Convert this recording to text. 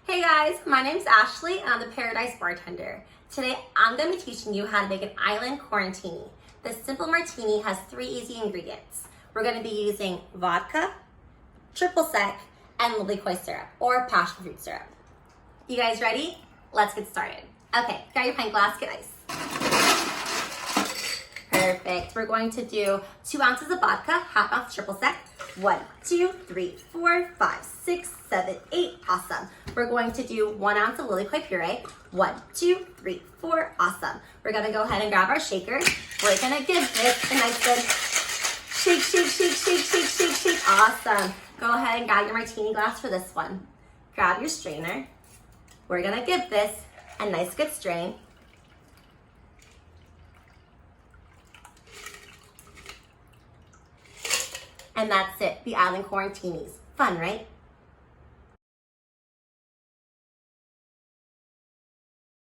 Hey guys, my name's Ashley and I'm the Paradise Bartender. Today I'm going to be teaching you how to make an island quarantini. This simple martini has 3 easy ingredients. We're going to be using vodka, triple sec, and liqueur syrup or passion fruit syrup. You guys ready? Let's get started. Okay, grab your pint glass, get ice. Perfect. We're going to do 2 ounces of vodka, half ounce triple sec. 1, 2, 3, 4, 5, 6, 7, 8. Awesome. We're going to do 1 ounce of liqueur puree. 1, 2, 3, 4. Awesome. We're going to go ahead and grab our shaker. We're going to give this a nice good shake, shake, shake, shake, shake, shake, shake. Awesome. Go ahead and grab your martini glass for this one. Grab your strainer. We're going to give this a nice good strain. And that's it, the island quarantinis. Fun, right?